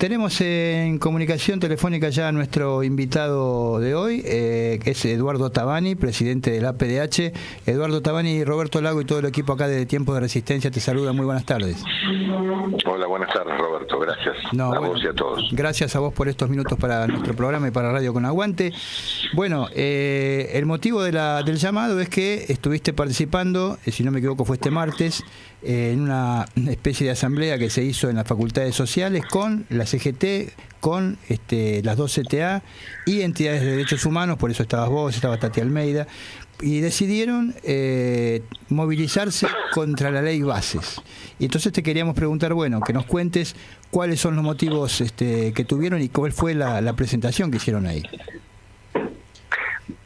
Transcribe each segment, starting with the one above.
Tenemos en comunicación telefónica ya a nuestro invitado de hoy, que es Eduardo Tabani, presidente del APDH. Eduardo Tabani, Roberto Lago y todo el equipo acá de Tiempo de Resistencia te saluda. Muy buenas tardes. Hola, buenas tardes, Roberto. Gracias a vos y a todos. Gracias a vos por estos minutos para nuestro programa y para Radio Con Aguante. Bueno, el motivo del llamado es que estuviste participando, si no me equivoco fue este martes, en una especie de asamblea que se hizo en las facultades sociales con la CGT, con las dos CTA y entidades de derechos humanos, por eso estabas vos, estaba Tati Almeida, y decidieron movilizarse contra la ley Bases. Y entonces te queríamos preguntar, bueno, que nos cuentes cuáles son los motivos que tuvieron y cuál fue la presentación que hicieron ahí.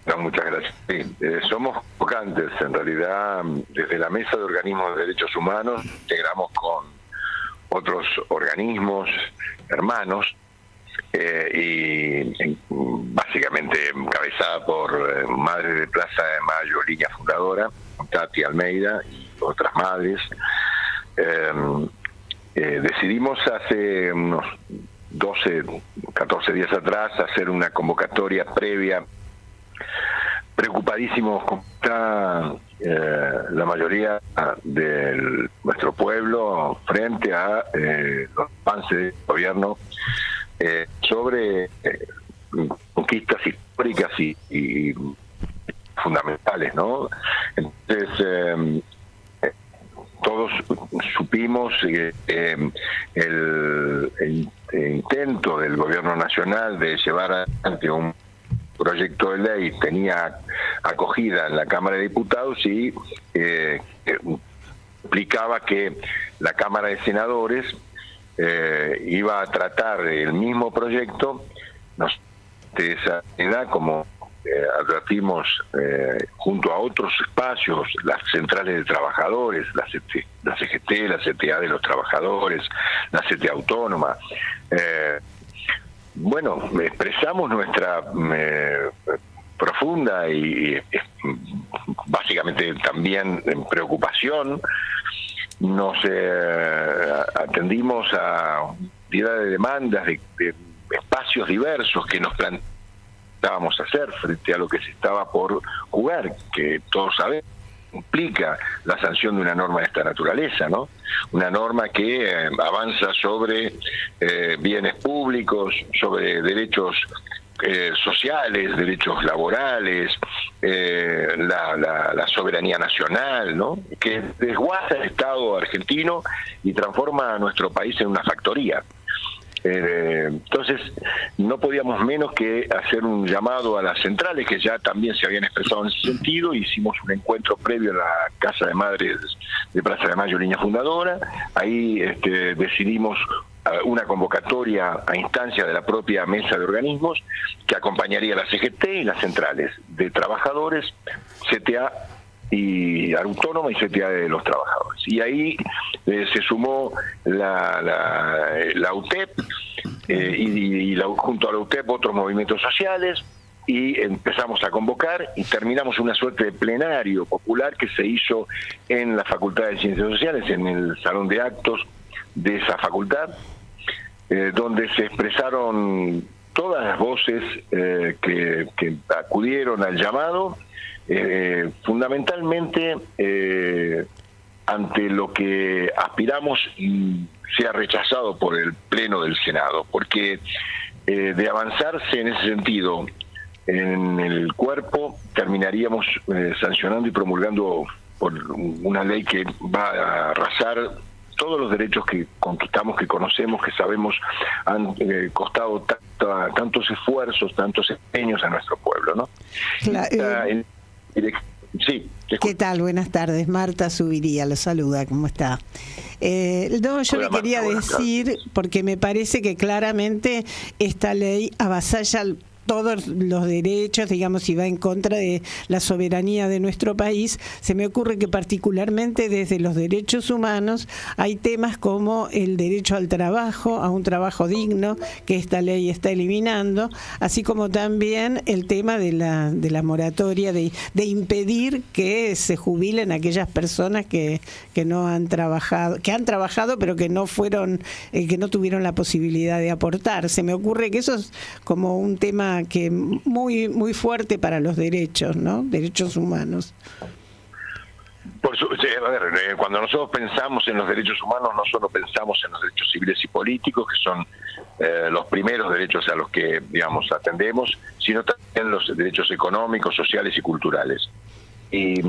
No, muchas gracias. Sí, somos convocantes, en realidad, desde la Mesa de Organismos de Derechos Humanos, integramos con otros organismos hermanos, y básicamente encabezada por Madres de Plaza de Mayo, línea fundadora, Tati Almeida y otras madres. Decidimos hace unos 12, 14 días atrás hacer una convocatoria previa, preocupadísimos como está la mayoría de nuestro pueblo frente a los avances del gobierno sobre conquistas históricas y fundamentales, ¿no? Entonces, todos supimos el intento del gobierno nacional de llevar adelante un proyecto de ley tenía acogida en la Cámara de Diputados y implicaba que la Cámara de Senadores iba a tratar el mismo proyecto de esa edad, como advertimos, junto a otros espacios, las centrales de trabajadores, la CGT, la CTA de los trabajadores, la CTA autónoma. Bueno, expresamos nuestra profunda y básicamente también preocupación. Nos atendimos a cantidad de demandas de espacios diversos que nos planteábamos hacer frente a lo que se estaba por jugar, que todos sabemos implica la sanción de una norma de esta naturaleza, ¿no? Una norma que avanza sobre bienes públicos, sobre derechos sociales, derechos laborales, la soberanía nacional, ¿no? Que desguaza el Estado argentino y transforma a nuestro país en una factoría. Entonces, no podíamos menos que hacer un llamado a las centrales, que ya también se habían expresado en ese sentido. Hicimos un encuentro previo en la Casa de Madres de Plaza de Mayo, línea fundadora. Ahí decidimos una convocatoria a instancia de la propia Mesa de Organismos, que acompañaría a la CGT y las centrales de trabajadores, CTA y autónoma y CTA de los trabajadores. Y ahí se sumó la UTEP junto a la UTEP otros movimientos sociales, y empezamos a convocar y terminamos una suerte de plenario popular que se hizo en la Facultad de Ciencias Sociales, en el salón de actos de esa facultad, donde se expresaron todas las voces que acudieron al llamado, fundamentalmente ante lo que aspiramos sea rechazado por el Pleno del Senado, porque de avanzarse en ese sentido en el cuerpo, terminaríamos sancionando y promulgando por una ley que va a arrasar todos los derechos que conquistamos, que conocemos, que sabemos han costado tantos esfuerzos, tantos empeños a nuestro pueblo, ¿no? Claro, sí. ¿Qué tal? Buenas tardes. Marta Subiría, lo saluda. ¿Cómo está? No, yo le quería decir, porque me parece que claramente esta ley avasalla todos los derechos, digamos, y va en contra de la soberanía de nuestro país. Se me ocurre que particularmente desde los derechos humanos hay temas como el derecho al trabajo, a un trabajo digno, que esta ley está eliminando, así como también el tema de la moratoria, de impedir que se jubilen aquellas personas que no han trabajado, que han trabajado pero que no fueron, que no tuvieron la posibilidad de aportar. Se me ocurre que eso es como un tema que muy muy fuerte para los derechos, ¿no? Derechos humanos. A ver, cuando nosotros pensamos en los derechos humanos, no solo pensamos en los derechos civiles y políticos, que son los primeros derechos a los que, digamos, atendemos, sino también los derechos económicos, sociales y culturales. Y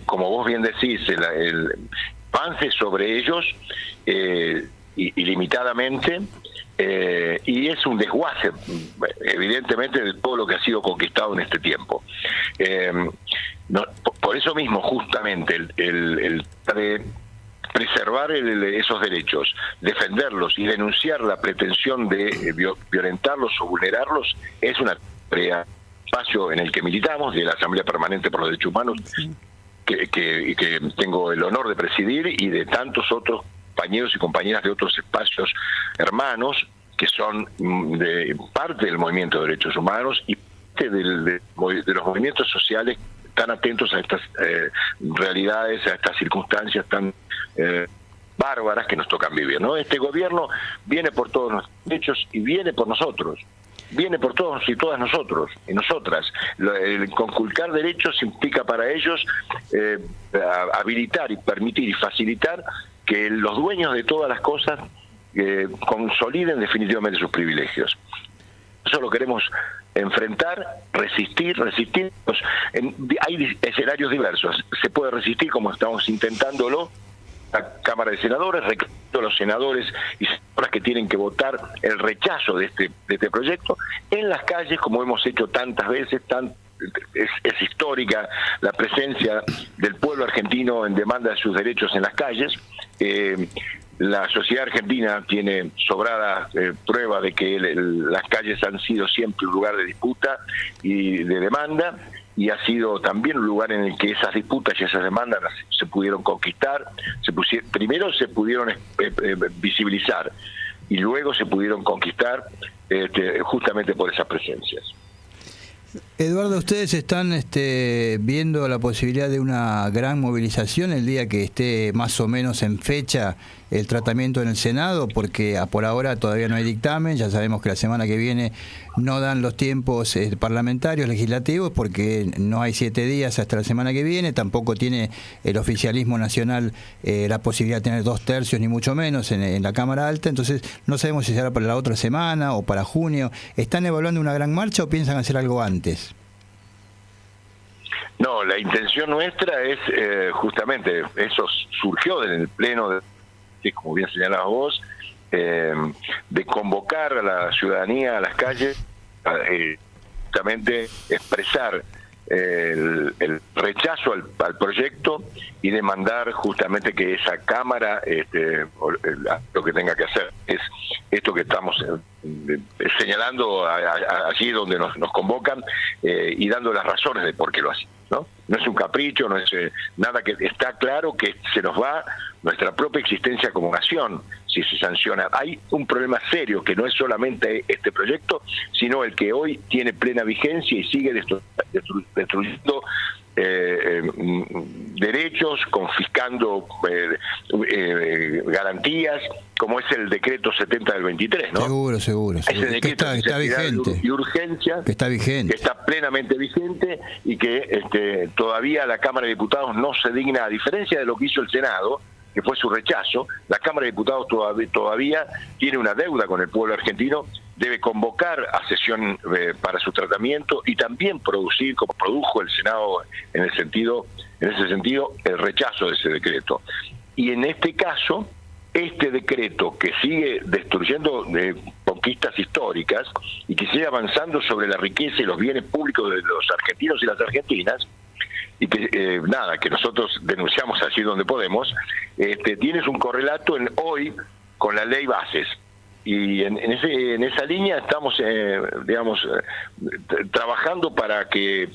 como vos bien decís, el avance sobre ellos ilimitadamente, y es un desguace, evidentemente, de todo lo que ha sido conquistado en este tiempo. Por eso mismo, justamente, el de preservar esos derechos, defenderlos y denunciar la pretensión de violentarlos o vulnerarlos es una tarea, espacio en el que militamos, de la Asamblea Permanente por los Derechos Humanos, que tengo el honor de presidir, y de tantos otros compañeros y compañeras de otros espacios hermanos que son parte del movimiento de derechos humanos y parte de los movimientos sociales tan atentos a estas realidades, a estas circunstancias tan bárbaras que nos tocan vivir, ¿no? Este gobierno viene por todos los derechos y viene por nosotros. Viene por todos y todas nosotros y nosotras. El conculcar derechos implica para ellos habilitar y permitir y facilitar que los dueños de todas las cosas consoliden definitivamente sus privilegios. Eso lo queremos enfrentar, resistir. Hay escenarios diversos. Se puede resistir como estamos intentándolo. La Cámara de Senadores, requiriendo a los senadores y senadoras que tienen que votar el rechazo de este proyecto en las calles, como hemos hecho tantas veces. Es histórica la presencia del pueblo argentino en demanda de sus derechos en las calles. La sociedad argentina tiene sobrada prueba de que las calles han sido siempre un lugar de disputa y de demanda, y ha sido también un lugar en el que esas disputas y esas demandas se pudieron conquistar, primero se pudieron visibilizar y luego se pudieron conquistar justamente por esas presencias. Eduardo, ustedes están viendo la posibilidad de una gran movilización el día que esté más o menos en fecha el tratamiento en el Senado, porque por ahora todavía no hay dictamen. Ya sabemos que la semana que viene no dan los tiempos parlamentarios, legislativos, porque no hay 7 días hasta la semana que viene. Tampoco tiene el oficialismo nacional la posibilidad de tener 2/3, ni mucho menos, en la Cámara Alta. Entonces no sabemos si será para la otra semana o para junio. ¿Están evaluando una gran marcha o piensan hacer algo antes? No, la intención nuestra es justamente, eso surgió en el pleno, como bien señalabas vos, de convocar a la ciudadanía a las calles, justamente expresar el rechazo al proyecto y demandar justamente que esa Cámara lo que tenga que hacer es esto que estamos señalando allí donde nos convocan, y dando las razones de por qué lo hacen, ¿no? No es un capricho, no es nada, que está claro que se nos va nuestra propia existencia como nación si se sanciona. Hay un problema serio que no es solamente este proyecto, sino el que hoy tiene plena vigencia y sigue destruyendo derechos, confiscando garantías, como es el decreto 70 del 23, ¿no? Seguro. Ese decreto que está vigente. Y urgencia, que está vigente. Que está plenamente vigente y que todavía la Cámara de Diputados no se digna, a diferencia de lo que hizo el Senado, que fue su rechazo. La Cámara de Diputados todavía tiene una deuda con el pueblo argentino, debe convocar a sesión para su tratamiento y también producir, como produjo el Senado en ese sentido, el rechazo de ese decreto. Y en este caso, este decreto que sigue destruyendo conquistas históricas y que sigue avanzando sobre la riqueza y los bienes públicos de los argentinos y las argentinas, y que que nosotros denunciamos allí donde podemos, tienes un correlato hoy con la ley Bases. Y en esa línea estamos, trabajando para que,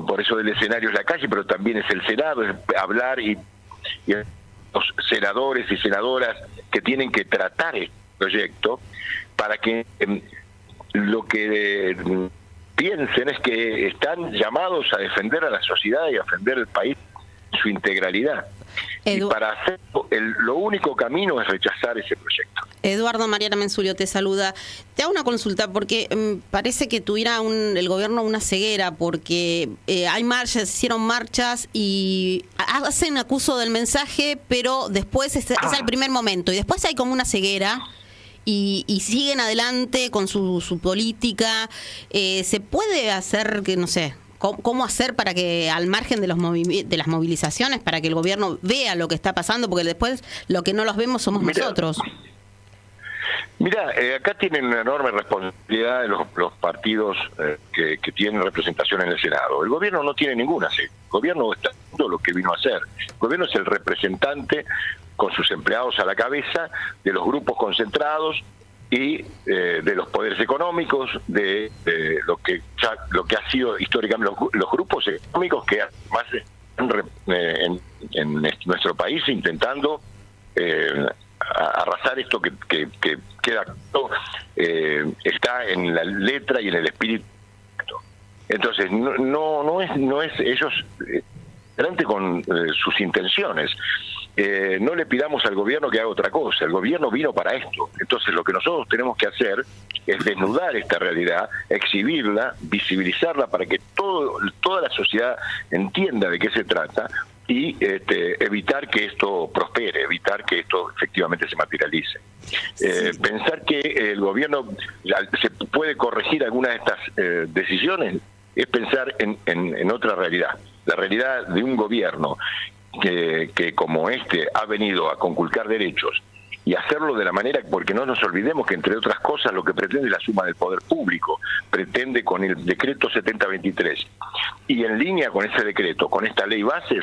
por eso el escenario es la calle, pero también es el Senado, es hablar y los senadores y senadoras que tienen que tratar este proyecto para que lo que piensen es que están llamados a defender a la sociedad y a defender el país en su integralidad. Y para hacerlo, lo único camino es rechazar ese proyecto. Eduardo, Mariana Mensurio te saluda. Te hago una consulta porque parece que tuviera el gobierno una ceguera, porque hay marchas, hicieron marchas y hacen acuso del mensaje, pero después es el primer momento y después hay como una ceguera. Y siguen adelante con su política. ¿Se puede hacer, que no sé, cómo hacer para que, al margen de las movilizaciones, para que el gobierno vea lo que está pasando? Porque después lo que no los vemos somos nosotros. Mira, acá tienen una enorme responsabilidad los partidos que tienen representación en el Senado. El gobierno no tiene ninguna. El gobierno está haciendo lo que vino a hacer. El gobierno es el representante, con sus empleados a la cabeza, de los grupos concentrados y de los poderes económicos, de lo que ha sido históricamente los grupos económicos que además están en nuestro país intentando arrasar esto que queda está en la letra y en el espíritu. Entonces no es ellos adelante con sus intenciones. No le pidamos al gobierno que haga otra cosa. El gobierno vino para esto. Entonces lo que nosotros tenemos que hacer es desnudar esta realidad, exhibirla, visibilizarla para que toda la sociedad entienda de qué se trata y evitar que esto prospere, evitar que esto efectivamente se materialice. Pensar que el gobierno se puede corregir alguna de estas decisiones es pensar en otra realidad, la realidad de un gobierno que como ha venido a conculcar derechos y hacerlo de la manera, porque no nos olvidemos que entre otras cosas lo que pretende es la suma del poder público, pretende con el decreto 7023 y en línea con ese decreto, con esta ley base,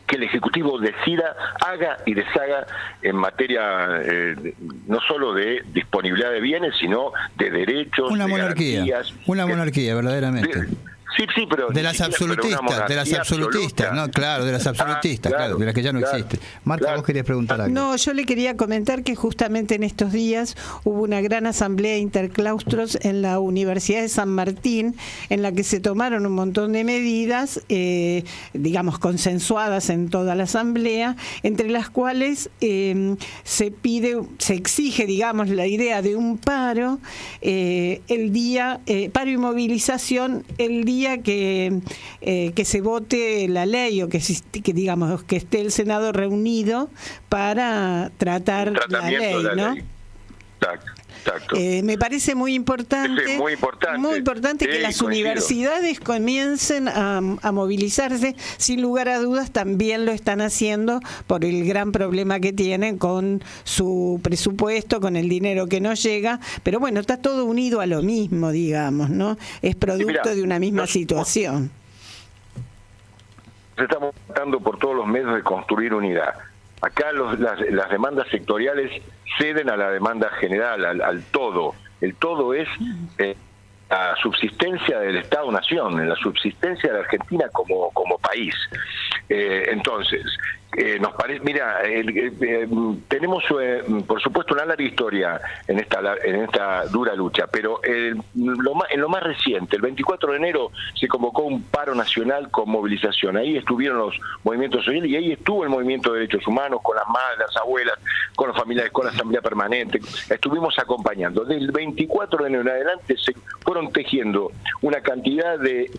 que el Ejecutivo decida, haga y deshaga en materia no solo de disponibilidad de bienes, sino de derechos, una de monarquía, garantías. Una monarquía, verdaderamente. Sí, pero de las absolutistas, ¿no? Claro, de las absolutistas, claro, de las que ya no existen. Marta, vos querías preguntar algo. No, yo le quería comentar que justamente en estos días hubo una gran asamblea interclaustros en la Universidad de San Martín, en la que se tomaron un montón de medidas, digamos, consensuadas en toda la asamblea, entre las cuales se exige, digamos, la idea de un paro, el día, paro y movilización el día que se vote la ley o que digamos que esté el Senado reunido para tratar la ley, ¿no? Exacto. Me parece muy importante, muy importante que las universidades comiencen a movilizarse. Sin lugar a dudas también lo están haciendo por el gran problema que tienen con su presupuesto, con el dinero que no llega, pero bueno, está todo unido a lo mismo, digamos, ¿no? Es producto de una misma situación. Estamos tratando por todos los medios de construir unidad. Acá las demandas sectoriales ceden a la demanda general, al todo. El todo es la subsistencia del Estado-Nación, la subsistencia de la Argentina como país. Entonces, nos parece, mira, tenemos por supuesto una larga historia en esta dura lucha, pero en lo más reciente, el 24 de enero se convocó un paro nacional con movilización. Ahí estuvieron los movimientos sociales y ahí estuvo el movimiento de derechos humanos con las madres, las abuelas, con los familiares, con la Asamblea Permanente. Estuvimos acompañando. Del 24 de enero en adelante se fueron tejiendo una cantidad de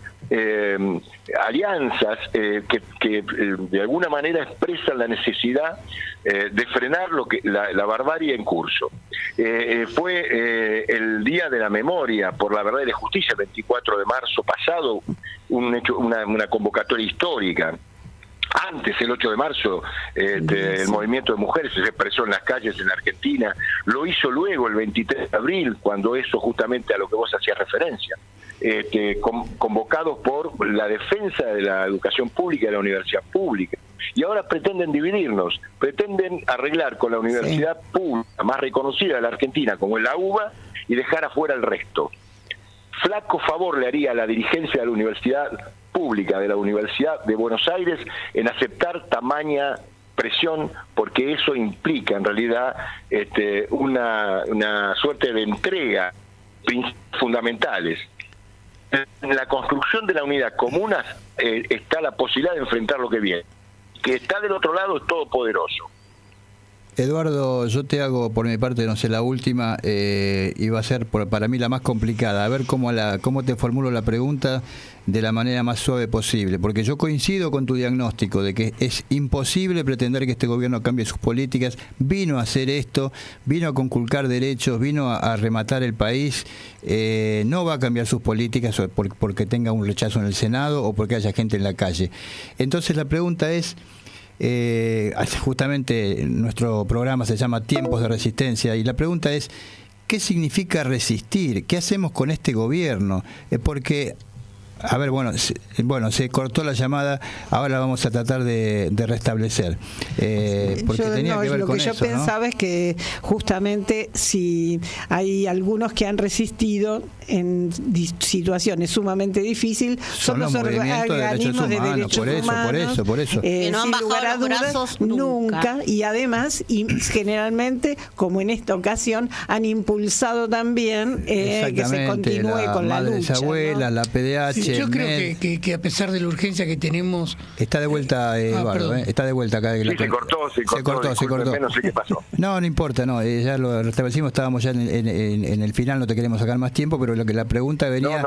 alianzas que de alguna manera expresan la necesidad de frenar la barbarie en curso. Fue el Día de la Memoria por la Verdad y la Justicia, el 24 de marzo pasado, una convocatoria histórica. Antes, el 8 de marzo, el movimiento de mujeres se expresó en las calles en Argentina. Lo hizo luego el 23 de abril, cuando eso justamente a lo que vos hacías referencia. Convocados por la defensa de la educación pública y de la universidad pública. y ahora pretenden dividirnos, pretenden arreglar con la universidad pública más reconocida de la Argentina, como es la UBA, y dejar afuera el resto. Flaco favor le haría a la dirigencia de la universidad pública, de la Universidad de Buenos Aires, en aceptar tamaña presión, porque eso implica en realidad una suerte de entrega fundamentales. En la construcción de la unidad comuna está la posibilidad de enfrentar lo que viene. Que está del otro lado es todopoderoso. Eduardo, yo te hago por mi parte, no sé, la última, y va a ser para mí la más complicada. A ver cómo te formulo la pregunta de la manera más suave posible, porque yo coincido con tu diagnóstico de que es imposible pretender que este gobierno cambie sus políticas. Vino a hacer esto, vino a conculcar derechos, vino a rematar el país, no va a cambiar sus políticas porque tenga un rechazo en el Senado o porque haya gente en la calle. Entonces la pregunta es, justamente nuestro programa se llama Tiempos de Resistencia, y la pregunta es, ¿qué significa resistir? ¿Qué hacemos con este gobierno? Porque, a ver, se cortó la llamada, ahora vamos a tratar de restablecer. Porque tenía que ver lo con que yo eso, pensaba, ¿no? Es que justamente si hay algunos que han resistido en situaciones sumamente difíciles, son los organismos de derechos humanos. Por eso. Que no han sin lugar a bajado los dudas, brazos nunca. Y además, y generalmente, como en esta ocasión, han impulsado también que se continúe con la lucha. Abuela, ¿no? La PDH. Sí, yo creo que a pesar de la urgencia que tenemos... Está de vuelta, Eduardo, está de vuelta acá. Sí, se cortó. No sé qué pasó. No importa, ya lo restablecimos, estábamos ya en el final, no te queremos sacar más tiempo, pero lo que la pregunta venía,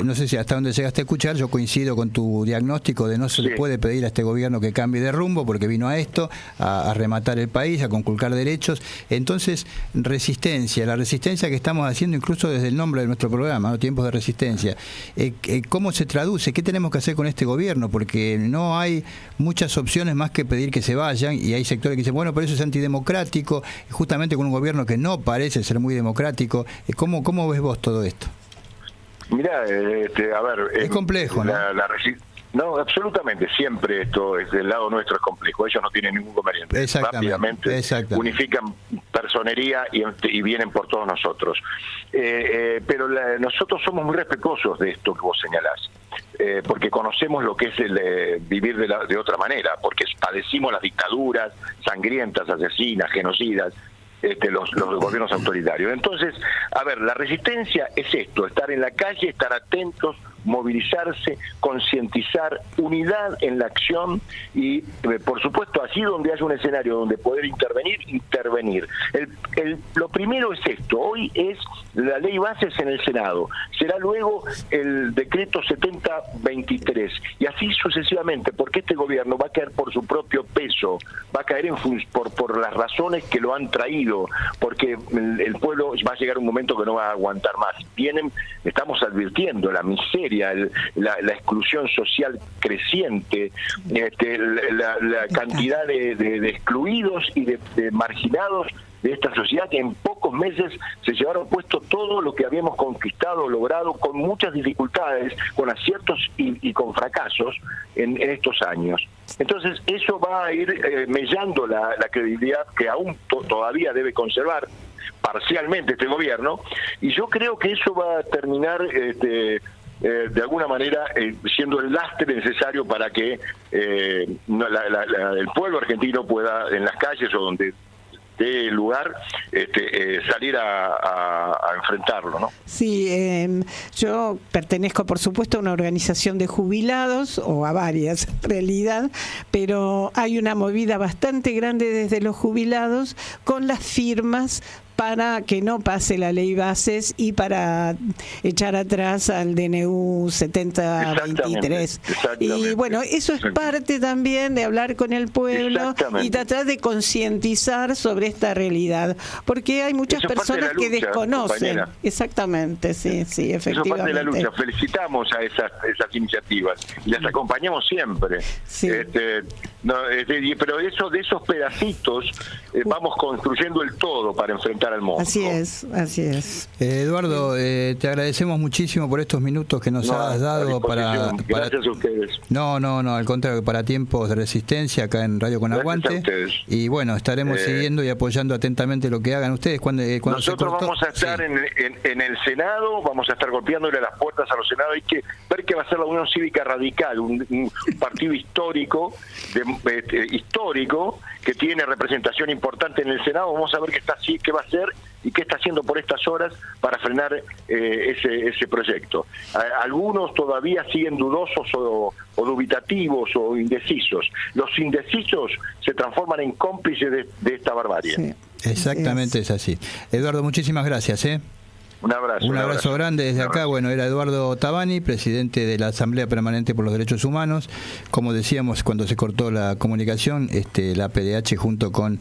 no sé si hasta dónde llegaste a escuchar. Yo coincido con tu diagnóstico de no se le puede pedir a este gobierno que cambie de rumbo, porque vino a esto, a rematar el país, a conculcar derechos. Entonces, la resistencia que estamos haciendo incluso desde el nombre de nuestro programa, ¿no? Tiempos de Resistencia. ¿Cómo se traduce? ¿Qué tenemos que hacer con este gobierno? Porque no hay muchas opciones más que pedir que se vayan, y hay sectores que dicen, bueno, pero eso es antidemocrático, justamente con un gobierno que no parece ser muy democrático. ¿Cómo ves vos todo esto? Mirá, a ver... Es complejo, ¿no? No, absolutamente, siempre esto es del lado nuestro es complejo, ellos no tienen ningún conveniente. Rápidamente unifican personería y vienen por todos nosotros. Pero nosotros somos muy respetuosos de esto que vos señalás, porque conocemos lo que es el vivir de otra manera, porque padecimos las dictaduras sangrientas, asesinas, genocidas, los gobiernos autoritarios. Entonces, a ver, la resistencia es esto, estar en la calle, estar atentos, movilizarse, concientizar, unidad en la acción y, por supuesto, allí donde haya un escenario donde poder intervenir. Lo primero es esto, hoy es la ley bases en el Senado, será luego el decreto 7023 y así sucesivamente, porque este gobierno va a caer por su propio peso, va a caer por las razones que lo han traído, porque el pueblo va a llegar un momento que no va a aguantar más. Estamos advirtiendo la miseria, la exclusión social creciente, la cantidad de excluidos y de marginados de esta sociedad, que en pocos meses se llevaron puesto todo lo que habíamos conquistado, logrado, con muchas dificultades, con aciertos y con fracasos en estos años. Entonces eso va a ir mellando la credibilidad que aún todavía debe conservar parcialmente este gobierno, y yo creo que eso va a terminar de alguna manera siendo el lastre necesario para que el pueblo argentino pueda, en las calles o donde dé lugar, salir a enfrentarlo, ¿no? Sí, yo pertenezco, por supuesto, a una organización de jubilados, o a varias en realidad, pero hay una movida bastante grande desde los jubilados con las firmas para que no pase la ley bases y para echar atrás al DNU 7023. Y bueno, eso es parte también de hablar con el pueblo y tratar de concientizar sobre esta realidad, porque hay muchas personas que desconocen. Compañera. Exactamente, sí, efectivamente. Eso es parte de la lucha. Felicitamos a esas iniciativas y las acompañamos siempre. Sí. No, pero de esos pedacitos vamos construyendo el todo para enfrentar al monstruo. Así es. Eduardo, te agradecemos muchísimo por estos minutos que nos has dado para... Gracias a ustedes. No, al contrario, para tiempos de resistencia acá en Radio Con Aguante. Y bueno, estaremos siguiendo y apoyando atentamente lo que hagan ustedes. Cuando nosotros vamos a estar en el Senado, vamos a estar golpeándole las puertas a los senados. Hay que ver qué va a ser la Unión Cívica Radical, un partido histórico, que tiene representación importante en el Senado. Vamos a ver qué va a hacer y qué está haciendo por estas horas para frenar ese proyecto. Algunos todavía siguen dudosos o dubitativos o indecisos. Los indecisos se transforman en cómplices de esta barbarie. Sí, exactamente, es así. Eduardo, muchísimas gracias. Un abrazo. Un abrazo grande desde acá. Bueno, era Eduardo Tabani, presidente de la Asamblea Permanente por los Derechos Humanos. Como decíamos cuando se cortó la comunicación, la PDH junto con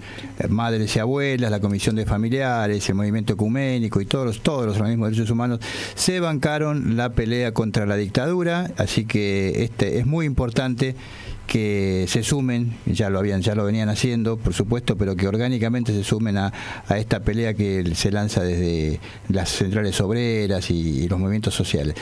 madres y abuelas, la Comisión de Familiares, el Movimiento Ecuménico y todos los organismos de derechos humanos se bancaron la pelea contra la dictadura. Así que es muy importante que se sumen, ya lo venían haciendo, por supuesto, pero que orgánicamente se sumen a esta pelea que se lanza desde las centrales obreras y los movimientos sociales.